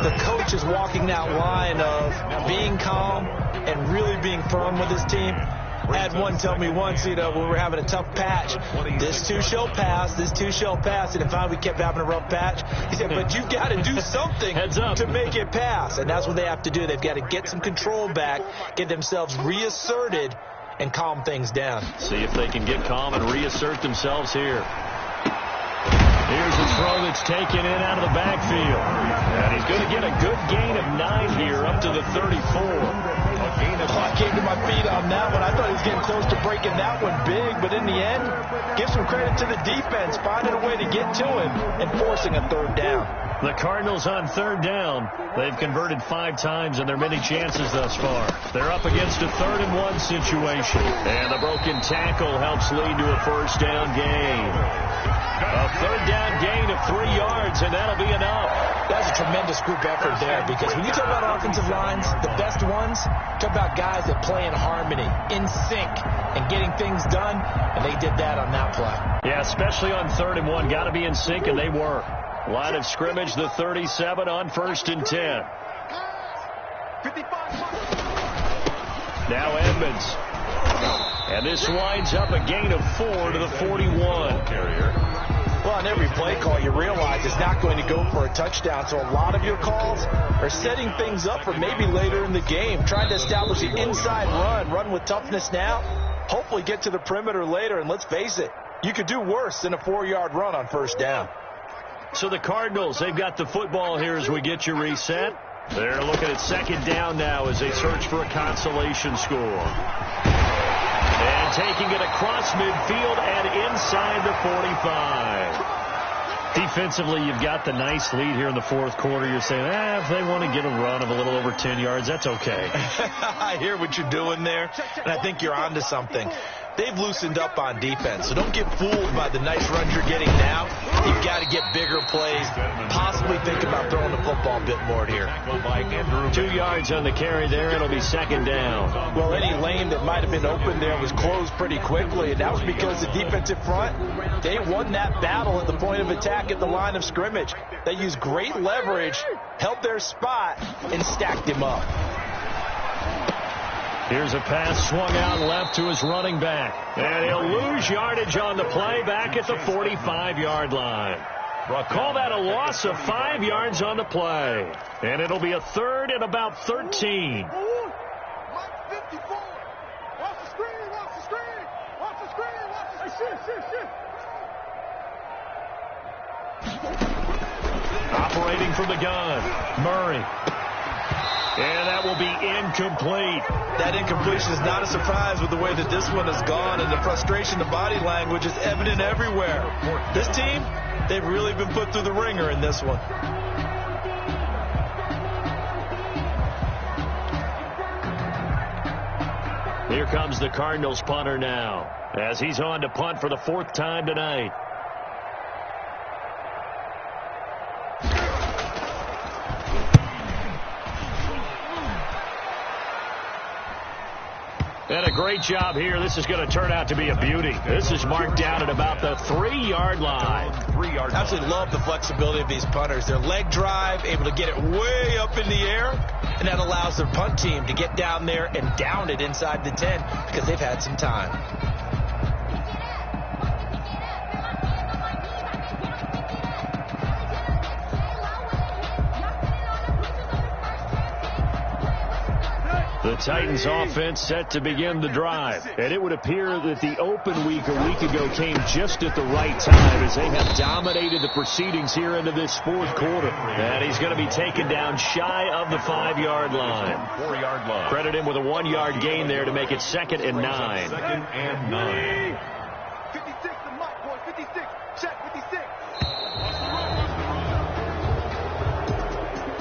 the coach is walking that line of being calm and really being firm with his team. I had one tell me once, when we were having a tough patch, this too shall pass, this too shall pass. And if we kept having a rough patch, he said, but you've got to do something to make it pass. And that's what they have to do. They've got to get some control back, get themselves reasserted, and calm things down. See if they can get calm and reassert themselves here. Here's a throw that's taken in out of the backfield. And he's going to get a good gain of 9 here up to the 34. I came to my feet on that one. I thought he was getting close to breaking that one big, but in the end, give some credit to the defense, finding a way to get to him and forcing a third down. The Cardinals on third down. They've converted 5 times in their many chances thus far. They're up against a 3rd and 1 situation. And the broken tackle helps lead to a first down gain. A third down gain of 3 yards, and that'll be enough. That's a tremendous group effort there, because when you talk about offensive lines, the best ones, talk about guys that play in harmony, in sync, and getting things done, and they did that on that play. Yeah, especially on 3rd and 1. Got to be in sync, and they were. Line of scrimmage, the 37 on 1st and 10. Now Edmonds. And this winds up a gain of 4 to the 41. Well, on every play call, you realize it's not going to go for a touchdown. So a lot of your calls are setting things up for maybe later in the game, trying to establish the inside run with toughness now, hopefully get to the perimeter later. And let's face it, you could do worse than a 4-yard run on first down. So the Cardinals, they've got the football here as we get you reset. They're looking at 2nd down now as they search for a consolation score. And taking it across midfield and inside the 45. Defensively, you've got the nice lead here in the 4th quarter. You're saying, if they want to get a run of a little over 10 yards, that's okay. I hear what you're doing there, and I think you're onto something. They've loosened up on defense, so don't get fooled by the nice runs you're getting now. You've got to get bigger plays, possibly think about throwing the football a bit more here. 2 yards on the carry there. It'll be 2nd down. Well, any lane that might have been open there was closed pretty quickly, and that was because the defensive front, they won that battle at the point of attack at the line of scrimmage. They used great leverage, held their spot, and stacked him up. Here's a pass swung out left to his running back. And he'll lose yardage on the play back at the 45-yard line. Call that a loss of 5 yards on the play. And it'll be a 3rd and about 13. Operating from the gun, Murray. And that will be incomplete. That incompletion is not a surprise with the way that this one has gone, and the frustration, the body language is evident everywhere. This team, they've really been put through the ringer in this one. Here comes the Cardinals punter now, as he's on to punt for the 4th time tonight. And a great job here. This is going to turn out to be a beauty. This is marked down at about the 3-yard line. 3-yard line. Absolutely love the flexibility of these punters. Their leg drive, able to get it way up in the air, and that allows their punt team to get down there and down it inside the 10 because they've had some time. The Titans offense set to begin the drive. And it would appear that the open week a week ago came just at the right time as they have dominated the proceedings here into this fourth quarter. And he's going to be taken down shy of the 5-yard line. 4-yard line. Credit him with a 1-yard gain there to make it 2nd and 9. 2nd and 9. 56 to Mike, boys. 56. Check 56.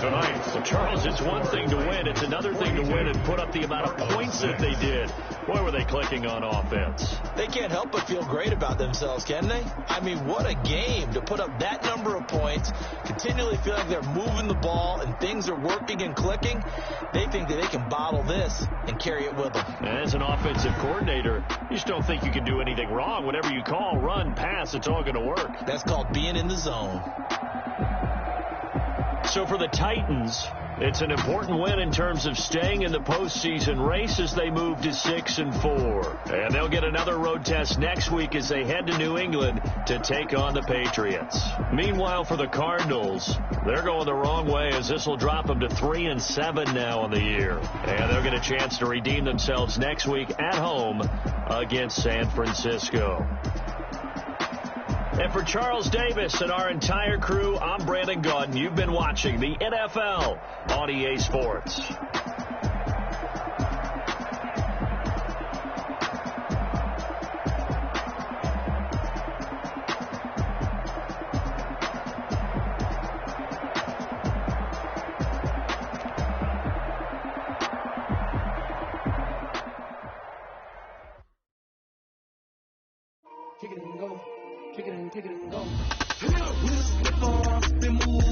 Tonight, so Charles, it's one thing to win. It's another thing to win and put up the amount of points that they did. Boy, were they clicking on offense. They can't help but feel great about themselves, can they? I mean, what a game to put up that number of points, continually feel like they're moving the ball and things are working and clicking. They think that they can bottle this and carry it with them. As an offensive coordinator, you just don't think you can do anything wrong. Whatever you call, run, pass, it's all going to work. That's called being in the zone. So for the Titans, it's an important win in terms of staying in the postseason race as they move to 6-4. And they'll get another road test next week as they head to New England to take on the Patriots. Meanwhile, for the Cardinals, they're going the wrong way as this will drop them to 3-7 now on the year. And they'll get a chance to redeem themselves next week at home against San Francisco. And for Charles Davis and our entire crew, I'm Brandon Gaudin. You've been watching the NFL on EA Sports. Kick it and go. Kick it and go. We'll slip on, spin move.